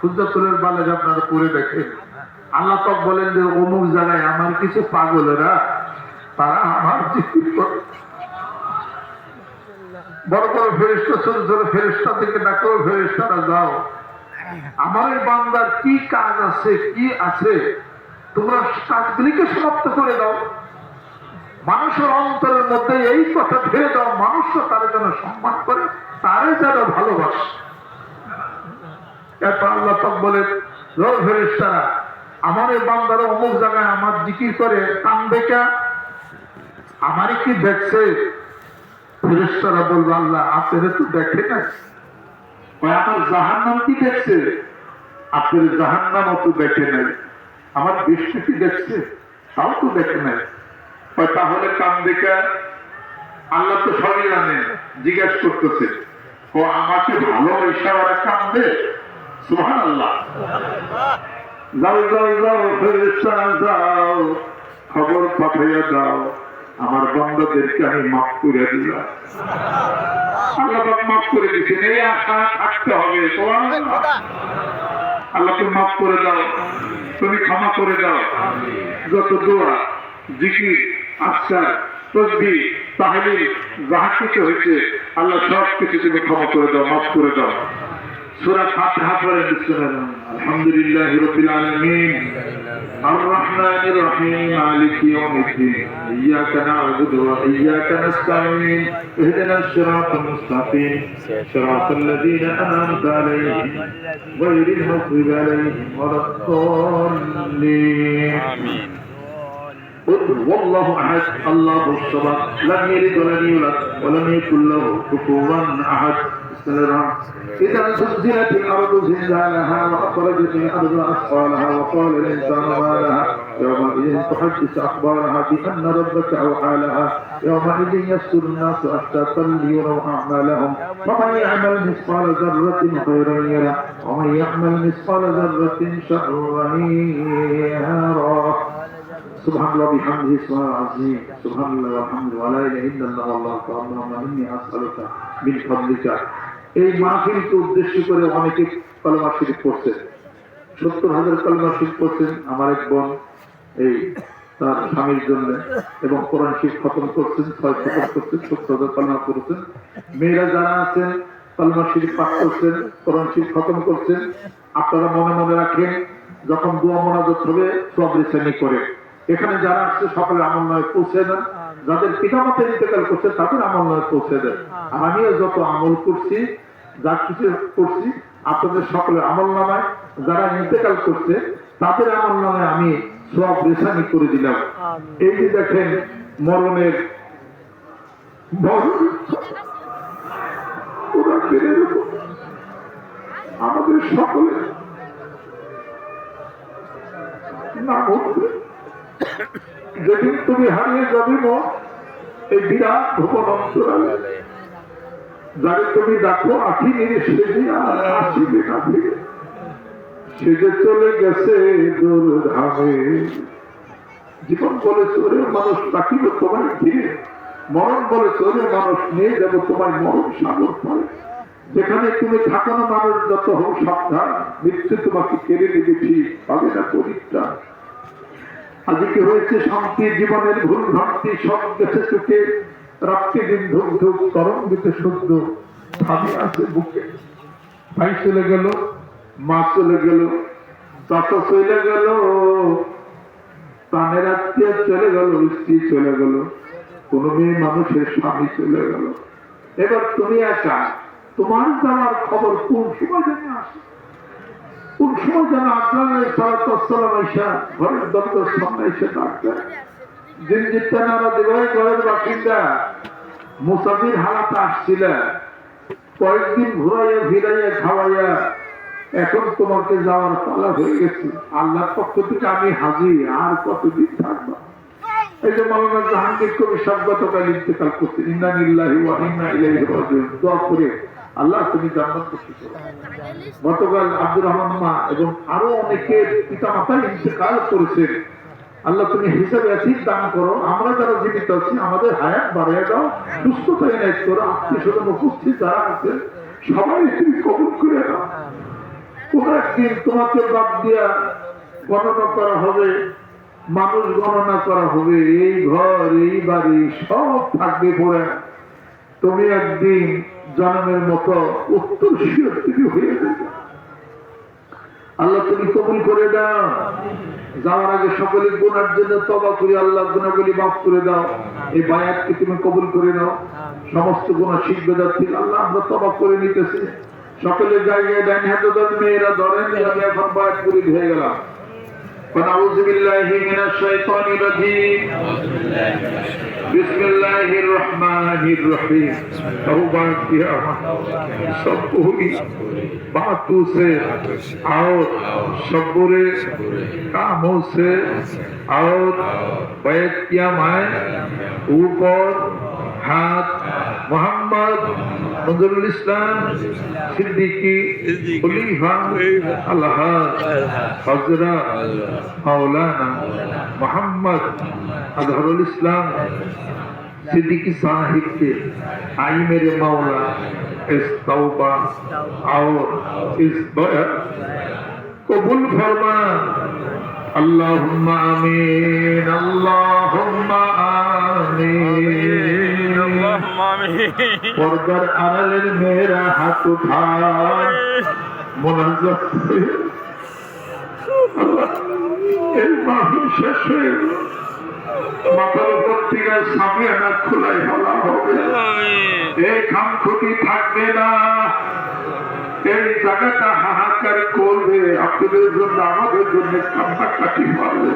হুজ্জাতুল বালেগ আপনারা পড়ে দেখেন। আল্লাহ পাক বলেন যে অমুক জায়গায় আমার কিছু পাগলেরা তারা আমার জিকির করে। বড় বড় ফেরেশতা ছোট ছোট ফেরেশতা থেকে ডাকো, ফেরেশতারা যাও, আমার এই বান্দার কি কাজ আছে, কি আছে, তোমরা কাজগুলিকে সমাপ্ত করে দাও। মানুষের অন্তরের মধ্যে এই কথা ঢেলে দাও, মানুষরা তারা যেন সম্মান করে, তারে যেন ভালোবাসে। এরপর আল্লাহ পাক বলে, ফেরেশতারা আমার এই বান্দারা অমুক জায়গায় আমার জিকির করে, কান্দে কে? আমারই কি দেখছে? ফেরেশতারা বলবে, আল্লাহ আপনারা তো দেখে না, আমার জাহান্নাম কি দেখছে? আপনার জাহান্নামও তো দেখে নাই। আমার বৃষ্টি কি দেখছে? তাও তো দেখে নাই। তাহলে কান্দে কে? আল্লাহ তো সবই জানেন, জিজ্ঞাসা করতেছে, ও আমাকে ভালোবাসা ওরা কান্দে? সুবহানাল্লাহ। যাও যাও যাও ফেরেশতারা যাও, খবর পাঠাইয়া দাও, আমার বান্দাদেরকে আমি মাফ করে দিলাম। আল্লাহ পাক মাফ করে দিয়েছেন, এই আশা থাকতে হবে। সুবহানাল্লাহ। আল্লাহকে মাফ করে দাও, তুমি ক্ষমা করে দাও। যত দোয়া, জিকির, আজকার, তাসবিহ, তাহলিল যাহা কিছু হয়েছে, আল্লাহ সব কিছু তুমি ক্ষমা করে দাও, মাফ করে দাও। সূরা ফাতিহা পড়ে বিসমিল্লাহ, আলহামদুলিল্লাহি রাব্বিল আলামিন, আর রহমানির রহিম, মালিকি ইয়াউমিদ্দিন, ইয়্যাকা না'বুদু ওয়া ইয়্যাকা নাস্তাঈন, ইহদিনাস সিরাতাল মুস্তাকিম, সিরাতাল লাযীনা আন'আমতা আলাইহিম, গায়রিল মাগযুবি আলাইহিম ওয়ালাদ-দাল্লিন। আমিন। قل هو الله احد الله الصمد لم يلد ولم يولد ولم يكن له كفوا احد. بسم الله الرحمن الرحيم. اذا زلزلت الارض زلزالها واخرجت الارض اثقالها وقال الانسان ما لها يومئذ تحدث اخبارها بان ربك اوحى لها يومئذ يصدر الناس اشتاتا ليروا اعمالهم فمن يعمل مثقال ذره خيرا يره ومن يعمل مثقال ذره شرا يره. سبحان الله بحمده سبحان العظيم سبحان الله والحمد لله ولا اله الا الله والله اكبر اللهم اني اسالك من فضلك. এই মাহফিলকে উদ্দেশ্য করে অনেকে কলমা শরীফ পড়ছেন, ৭০,০০০ কলমা শরীফ পড়ছেন। আমার এক বোন এই তার স্বামীর জন্য এবং কোরআন শরীফ খতম করছেন, ৬ খতম করছেন, ৭০,০০০ কলমা পড়ছেন। মেয়েরা যারা আছেন কলমা শরীফ পাঠ করছেন, কোরআন শরীফ খতম করছেন। আপনারা মনে মনে রাখেন, যখন দোয়া মোনাজাত হবে সব রিসাইনি করে এখানে যারা আসছে সকলের আমল নয় পৌঁছে দেন, যাদের পিতামাতা ইন্তেকাল করছে তাদের আমল নয় পৌঁছে দেন। আর আমিও যত আমল করছি, যা কিছু করছি, আপনাদের সকলের আমল নামায় যারা ইন্তেকাল করছে তাদের আমল নামায় আমি সব রেশানি করে দিলাম। এই যে দেখেন মরণের আমাদের সকলে না বলতে, যেদিন তুমি হারিয়ে যাবে এই বিরাট ভুবন অন্তরালে, যাকে তুমি দেখো আখি নিয়ে সেজে আর আসিবে না ফিরে, সেজে চলে গেছে দুর্ধামে। জীবন বলে চোরে মানুষ রাখিবে তোমায় ঘিরে, মরণ বলে চোরে মানুষ নিয়ে যাবো তোমায় মরণ সাগর পারে। যেখানে তুমি থাকো না মানুষ যত হোক সাবধান, মৃত্যু তোমাকে কেড়ে নিয়েছি, পাবে না পরিত্রাণ। আজকে হয়েছে শান্তি জীবনের ভুল ভ্রান্তি, সব গেছে চোখে, রাত্রি দিন ধুক ধুক তরঙ্গিতে শুদ্ধ থামি আছে বুকে। ভাই চলে গেল, মা চলে গেল, চাচা চলে গেল, প্রাণের আত্মীয় চলে গেল, স্ত্রী চলে গেল, কোন মেয়ে মানুষের স্বামী চলে গেল। এবার তুমি একা, তোমার যাওয়ার খবর কোন সময় জানি আসে, কোন সময় যেন আজরাইল সালাম আইসা ঘরের দরজার সামনে এসে ডাকবে। জিনজিতটা নারা দেবাই ঘরের বাসিন্দা মুসাফির হালাতে আসছিলেন, কয়েকদিন ঘুরাইয়া ফিরাইয়া খাওয়াইয়া এখন তোমাকে যাওয়ার পালা হয়ে গেছে। আল্লাহর পক্ষ থেকে আমি হাজির, আর কতদিন থাকবা। এই যে মাওলানা জাহাঙ্গীর কবি গতকাল ইন্তেকাল করছে, ইন্না লিল্লাহি ওয়া ইন্না ইলাইহি রাজিউন। দোয়া করে আল্লাহ তুমি জান্নাত নসিব করো। গতকাল আব্দুর রহমান মা এবং আরো অনেকের পিতা মাতা ইন্তেকাল করেছেন, আল্লাহ তুমি হিসাবে আছিস দান করো। আমরা যারা জীবিত আছি আমাদের হায়াত বাড়িয়ে দাও, সুস্থতা এনায়েত করো। আত্মীয় স্বজন উপস্থিত যারা আছেন সবাই তুমি কবুল করে দাও। কোন এক একদিন তোমাকে বাদ দিয়া গণনা করা হবে, মানুষ গণনা করা হবে, এই ঘর এই বাড়ি সব থাকবে পড়ে। তুমি একদিন জন্মের মতো উত্তরসূরি তুমি হয়ে যাবে। আল্লাহ তুমি কবুল করে দাও। যাওয়ার আগে সকলের গুনার জন্য তওবা করি, আল্লাহ গুনাহগুলি মাফ করে দাও। এই বায়াতকে তুমি কবুল করে নাও। সমস্ত গুনাহ শিখবে যাচ্ছি আল্লাহ, আমরা তওবা করে নিতেছি। সকলের জায়গায় ডান হাতে ধরে মেয়েরা ধরেন, আমি এখন বায়াত করে হয়ে গেলাম। فنعوذ بالله من الشيطان الرجيم بسم الله الرحمن الرحيم तौबा किया सब पूरी बातों से और सबुरे कामों से और बैत किया मैं ऊपर हाथ मोहम्मद नजरुल इस्लाम सिद्दीकी खलीफा अल्लाह हजरत मौलाना मोहम्मद अजहरुल इस्लाम सिद्दीकी साहिब के आई मेरे मौला इस तौबा और इस कबूल फरमा। अल्लाहुम्मा आमीन अल्लाहुम्मा आमीन अल्लाहुम्मा आमीन। पर्दार आড়ালের मेरा हाथ उठा मुनाजात এই মাহফিল শেষ হয়ে গেল, মাথার উপর থেকে সামিয়ানা খোলাই হলা হবে, এই খামখুটি থাকবে না, এই জায়গাটা হাহাকার করবে, আপনাদের জন্য আমাদের জন্য কান্নাকাটি হবে,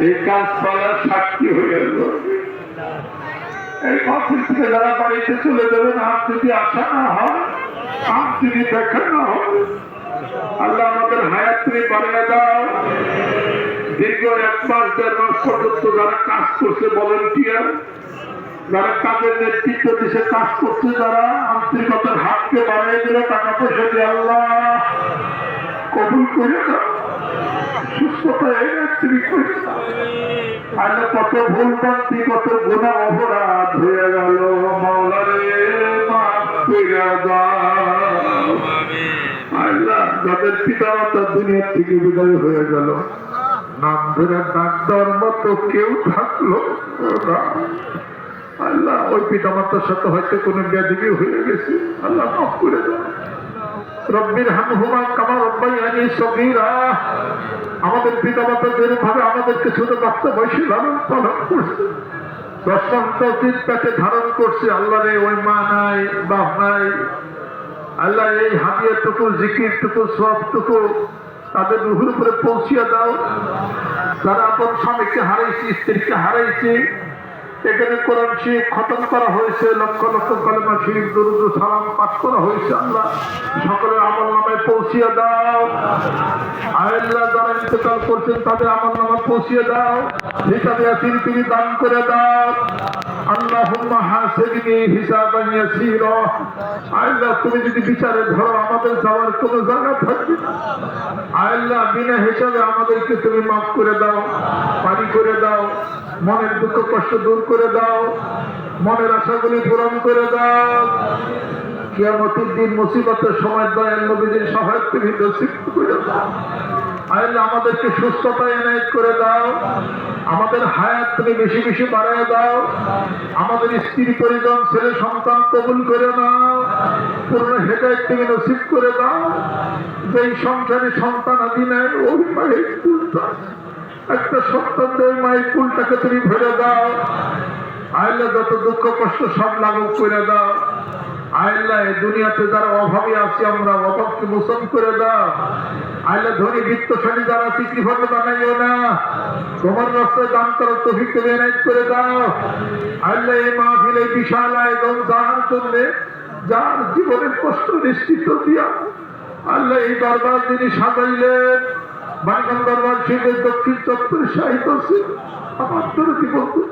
এই কাজ পালার সাক্ষী হয়ে গেল। এই মাহফিল থেকে যারা বাড়িতে চলে যাবেন, আর যদি আশা না হয়, আর যদি দেখা না হয়, আল্লাহ আমাদের হায়াত তুমি বাড়িয়ে দাও। দীর্ঘ 1 মাস 1.5 মাস পর্যন্ত যারা কাজ করছে, ভলান্টিয়ার যারা কাজের নেতৃত্ব দিচ্ছে, কাজ করছে, যারা আন্তরিকতার হাতকে বাড়িয়ে দিল, টাকা পয়সা দিয়ে আল্লাহ কবুল করে দাও, সুস্থতা এনে তুমি করে দাও। আল্লাহ কত ভুল ভ্রান্তি, কত গুনাহ অপরাধ হয়ে গেল, মাওলারে মাফ করে দাও। আল্লাহ যাদের পিতা মাতা দুনিয়া থেকে বিদায় হয়ে গেল, নাম ধরে ডাক দেওয়ার মতো কেউ থাকলো না। আল্লাহ ওই পিতা মাতার সাথে হয়তো কোনো ব্যাধি হয়ে গেছে, আল্লাহ মাফ করে দাও। রব্বির হামহুমা কামা রাব্বায়ানি সগীরা। আমাদের পিতা মাতা যেভাবে আমাদেরকে ছোট বাচ্চা বয়সে লালন পালন করছে, 10 সন্তান পেটে ধারণ করছে, আল্লাহ রে ওই মা নাই, বাপ নাই, আল্লাহ এই হাদিয়াটুকু, জিকিরটুকু, সবটুকু তাদের রুহের উপরে পৌঁছিয়ে দাও। যারা আপন স্বামীকে হারাইছে, স্ত্রীকে হারাইছে, এখানে কোরআন শরীফ খতম করা হয়েছে, লক্ষ লক্ষ কালেমা শরীফ দরুদ সালাম পাঠ করা হয়েছে, আল্লাহ সকলের আমলনামায় পৌঁছিয়ে দাও। আল্লাহ যারা ইন্তেকাল করছেন তাদের আমলনামায় পৌঁছিয়ে দাও, হিসাবে আসির তুমি দান করে দাও। আল্লাহুম্মা হাসিবনি হিসাবান ইয়াসীরা। আল্লাহ তুমি যদি বিচারে ধরো, আমাদের যাওয়ার কোনো জায়গা থাকবে না। আল্লাহ বিনা হিসাবে আমাদেরকে তুমি মাফ করে দাও, পানি করে দাও, মনের দুঃখ কষ্ট দূর করে দাও, মনের আশাগুলি পূরণ করে দাও। কিয়ামতের দিন মুসিবতের সময় দয়াল নবীদের সহায়তা তুমি নসিব করে দাও। আল্লাহ আমাদেরকে সুস্থতা এনায়েত করে দাও, আমাদের হায়াত তুমি বেশি বেশি বাড়ায় দাও, আমাদের স্ত্রী পরিজন ছেলে সন্তান কবুল করে নাও, পূর্ণ হেদায়েত তুমি নসিব করে দাও। যেই সংসারে সন্তান আদি নেয়, ওই মায়ের কুলটা একটা সন্তান দেয়, মায়ের কুলটাকে তুমি ভরে দাও। আল্লাহ যত দুঃখ কষ্ট সব লাঘব করে দাও। আল্লাহ এই দুনিয়াতে যারা অভাবী আছি, আমরা অভাবকে মোচন করে দাও। আল্লাহ ধনী বিত্তশালী যারা আছি, কৃপা বানাইও না, তোমার রাস্তায় দান করার তৌফিক তুমি এনায়েত করে দাও। আল্লাহ এই মাহফিল, এই বিশাল আয়োজন যার জন্য, যার জীবনের কষ্ট নিশ্চিত দিয়া আল্লাহ এই দরবার যিনি সাজাইলেন, বাণীগঞ্জ দরবার শরীফের দক্ষিণ চত্বরে শাহিদ আছে আমার দরদি বন্ধু,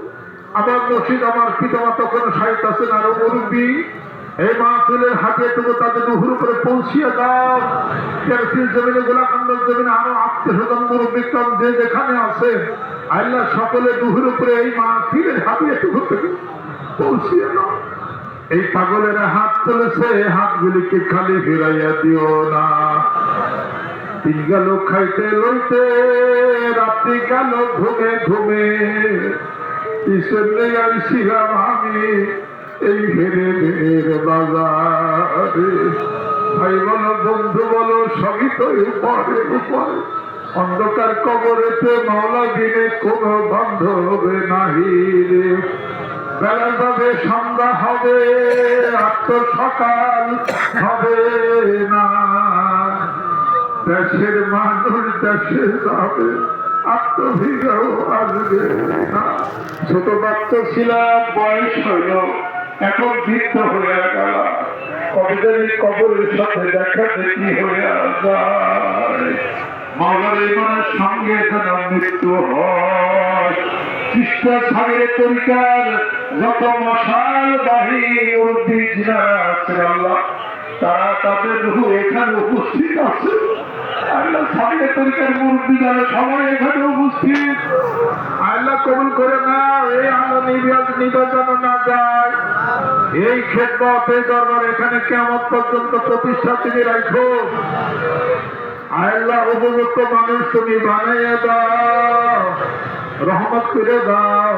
আমার মসজিদ, আমার পিতা মাতা কোনো শাহিদ আছেন, আরো মুরব্বী, এই মাহফিলের হাতিয়াটুকু তাদের রুহুর উপরে পৌঁছিয়ে দাও। জমিনে, গোলাকান্দার জমিনে আরো আত্মীয়স্বজন মুরব্বী কম যে যেখানে আছে, আল্লাহ সকলের রুহুর উপরে এই মাহফিলের হাতিয়াটুকু পৌঁছিয়ে দাও। এই পাগলেরা হাত তুলেছে, হাতগুলিকে খালি ফিরাইয়া দিও না। দিন গেল খাইতে লইতে, রাত্রি গেল ঘুমে ঘুমে, ঈশ্বরে আইছিলাম আমি এই হেরে বের বাজারে। ভাই বলো বন্ধু বলো সবই তো উপরে উপরে, অন্ধকার কবরেতে মাওলা দিনে কোনো বান্ধবে নাহি রে। বেলা যাবে সন্ধ্যা হবে, আত্ম সকাল হবে না, দেশের মানুষ দেশে যাবে, আত্মভিগাও আসবে না। ছোট বাচ্চা ছিলাম, বয়স হইল, এখন বৃদ্ধ হয়ে গেল, কবিদের কবরের সাথে দেখা দেখি হয়ে যায়। মাওলার ইমানের সঙ্গে যেন মৃত্যু হয়। খ্রিস্ট সাগরে তরিকার যত মশাল বাহী উদ্ভিদ যারা আছে আল্লাহ, তারা তাদের রূহ এখানে উপস্থিত আছে। আল্লাহ সাগরে তরিকার মুরব্বী যারা সবাই এখানে উপস্থিত, আল্লাহ কবুল করে না। এই আলো নির্বাচন না যায়, এই খেদমত এই দরবার এখানে কিয়ামত পর্যন্ত প্রতিষ্ঠা তুমি রাখো। আল্লাহ উপযুক্ত মানুষ তুমি বানাইয়া দাও, রহমত করে দাও,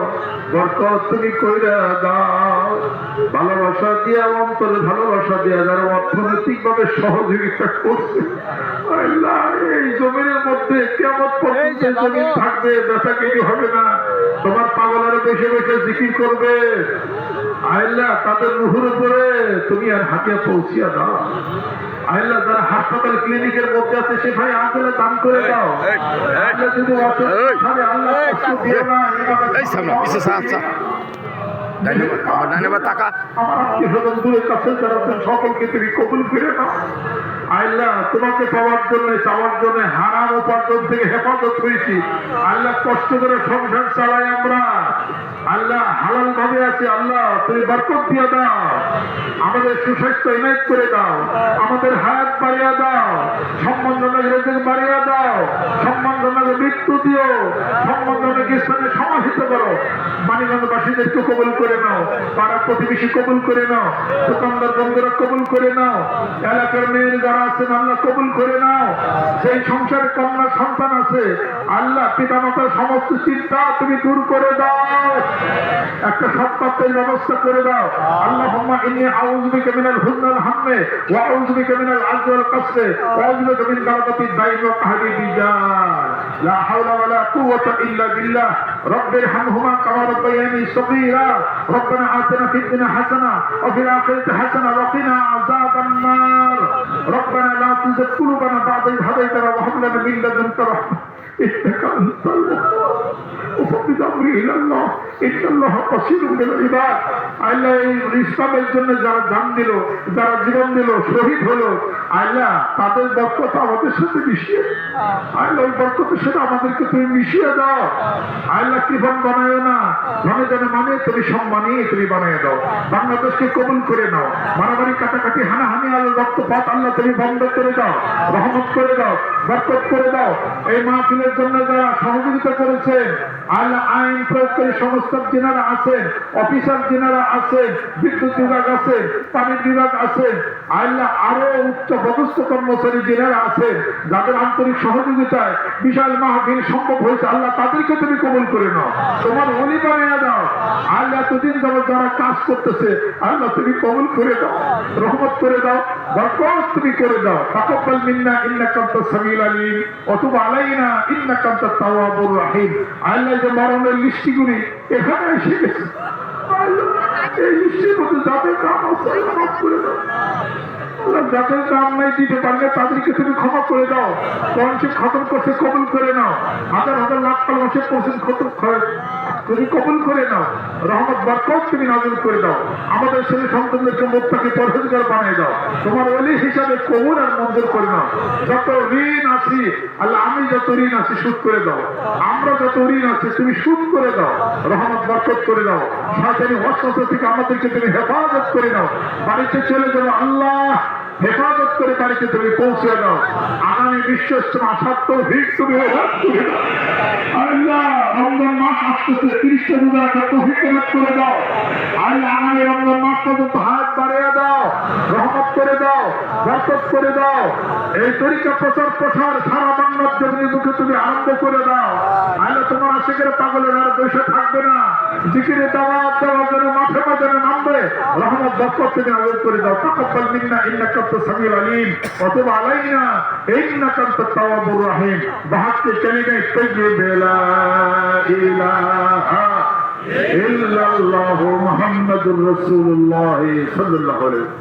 বরকত তুমি কইরা দাও। ভালোবাসা দিয়া অন্তরে ভালোবাসা দিয়া যারা অর্থনৈতিক ভাবে সহযোগিতা করছে আল্লাহ, এই জমিনের মধ্যে কিয়ামত পর্যন্ত জমিন থাকবে, বেচা কিনি হবে না, তোমার পাগলের বসে বসে জিকির করবে আল্লাহ, তাদের রুহুর উপরে তুমি আর হাতে পৌঁছিয়া দাও আল্লাহ। যারা হাসপাতাল ক্লিনিকের মধ্যে আছে সে ভাই আঙ্কেলে দান করে দাও আল্লাহ। যদি আল্লাহ কষ্ট দিও না, ধন্যবাদ টাকা আমার আত্মীয় দূরের কাছে যারা সকলকে তুমি কবুল করে নাও আল্লাহ। তোমাকে পাওয়ার জন্য চাওয়ার জন্য হারাম উপার্জন থেকে হেফাজত হয়েছি আল্লাহ, কষ্ট করে সংসার চালাই আমরা আল্লাহ, হালাল ভাবে আছি আল্লাহ, তুমি বরকত দিয়ে দাও, আমাদের সুস্বাস্থ্য ইনায়েত করে দাও, আমাদের হায়াত বাড়িয়ে দাও, সম্মানজনক রেজেক বাড়িয়ে দাও, সম্মানজনক মৃত্যু দিও, সম্মানজনক স্থানে সমাহিত করো। মানিকগঞ্জবাসীদেরকে কবুল করে নাও, পাড়া প্রতিবেশী কবুল করে নাও, দোকানদার বন্ধুরা কবুল করে নাও, এলাকার মেয়ের যারা আছেন আল্লাহ কবুল করে নাও। সেই সংসারে কন্যা সন্তান আছে আল্লাহ, পিতা মাতার সমস্ত চিন্তা তুমি দূর করে দাও, একটা সৎপথের ব্যবস্থা করে দাও আল্লাহুম্মা ইন্নী আউযু বিকা মিনাল হুজনিল হাম্মি ওয়া আউযু বিকা মিনাল আজজি ওয়াল কাসরি ওয়া আউযু বিকা মিন গালাবাতিদ দাইন ওয়া কাহরি বিজাল। লা হাওলা ওয়া লা কুওয়াতা ইল্লা বিল্লাহ। রব্বিরহামহুমা কামা রাব্বায়ানি সগীরা। রব্বানা আতিনা ফিদ দুনিয়া হাসানাহ ওয়া ফিল আখিরাতি হাসানাহ ওয়া কিনা আযাবান নার। রব্বানা লা তুযিগ কুলুবানা বা'দা ইয হাদাইতানা ওয়া হাব লানা মিন লাদুনকা রাহমাহ ইন্নাকা আনতাল ওয়াহ্হাব। وفقد أمري إلى الله إن الله بصير بالعباد। আল্লাহ এই ইসলামের জন্য যারা জান দিল, যারা জীবন দিল, শহীদ হলো আল্লাহ, তাদের বরকত আমাদের সাথে মিশিয়ে আল্লাহ, ওই বরকতের সাথে আমাদেরকে তুমি মিশিয়ে দাও আল্লাহ। কৃপণ বানায়ও না, ধনে ধনে মানে তুমি সম্মানী তুমি বানিয়ে দাও। বাংলাদেশকে কবুল করে নাও, মারামারি কাটাকাটি হানাহানি আল্লাহ রক্তপাত আল্লাহ তুমি বন্ধ করে দাও, রহমত করে দাও, বরকত করে দাও। এই মাহফিলের জন্য যারা সহযোগিতা করেছে আল্লাহ, আইন প্রয়োগকারী সংস্থা যিনারা আছেন, অফিসার যিনারা আছেন, বিদ্যুৎ বিভাগ আছে, পানি বিভাগ আছে আল্লাহ, আরো উচ্চ পদস্থ কর্মচারী যিনারা আছেন, যাদের আন্তরিক সহযোগিতায় বিশাল মাহফিল সম্ভব হয়েছে আল্লাহ, তাদেরকে তুমি কবুল করে নাও, তোমার ওলি বানিয়ে দাও আল্লাহ। এতদিন যারা কাজ করতেছে আল্লাহ তুমি কবুল করে দাও, রহমত করে দাও, বরকত তুমি করে দাও। তাকাব্বাল মিন্না ইন্নাকা আনতাস সামিউল আলিম ওয়া তুব আলাইনা ইন্নাকা আনতাত তাওয়াবুর রহিম। আল্লাহ যে মরণের লিস্টিগুলি এখানে এসে গেছে এই লিস্টির মধ্যে যাদের নাম আছে মাফ করে দাও, যাদের নাম নাই দিতে পারলে তাদেরকে তুমি ক্ষমা করে দাও। কোরআন খতম করছে কবুল করে নাও, হাজার হাজার লাখ মাসে পৌঁছে খতম তুমি কবুল করে নাও, রহমত বরকত তুমি নাযিল করে দাও। আমাদের ছেলে সন্তানদেরকে মুত্তাকি পরহেজগার বানিয়ে দাও, তোমার ওলি হিসাবে কবুল আর মঞ্জুর করে নাও। যত ঋণ আছি আল্লাহ, আমি যত ঋণ আছি সুদ করে দাও, আমরা যত ঋণ আছি তুমি সুদ করে দাও, রহমত বরকত করে দাও। শয়তানি ওয়াসওয়াসা থেকে আমাদেরকে তুমি হেফাজত করে নাও। বাড়িতে চলে যাবো আল্লাহ, হেফাজত করে বাড়িতে তুমি পৌঁছে দাও। আগামী বিশ্ব ইজতেমা আসার তৌফিক তুমি আল্লাহ। রমজান মাস আসতেছে, 30টা রোজা রাখার তৌফিক করে দাও আল্লাহ। আগামী রমজান মাস পর্যন্ত হায়াত বাড়িয়ে দাও, রহমত করে দাও, বরকত করে দাও। এই তরিকা প্রচার প্রসার সারা করে দাও। আল্লাহ তোমার আশিকের পাগলের আর বসে থাকবে না, জিকিরে দাওয়াত দেওয়ার জন্য মাঠে মাঠে নামবে, রহমত বরকত থেকে আদর করে দাও। তাকাব্বাল মিন্না ইন্নাকা আনতাস সামিউল আলিম ওয়া তুব আলাইনা ইন্নাকা আনতাত তাওয়াবুর রহিম। বাহাক্কি কালিমে তাইয়্যিবা লা ইলাহা ইল্লাল্লাহু মুহাম্মাদুর রাসূলুল্লাহ সাল্লাল্লাহু আলাইহি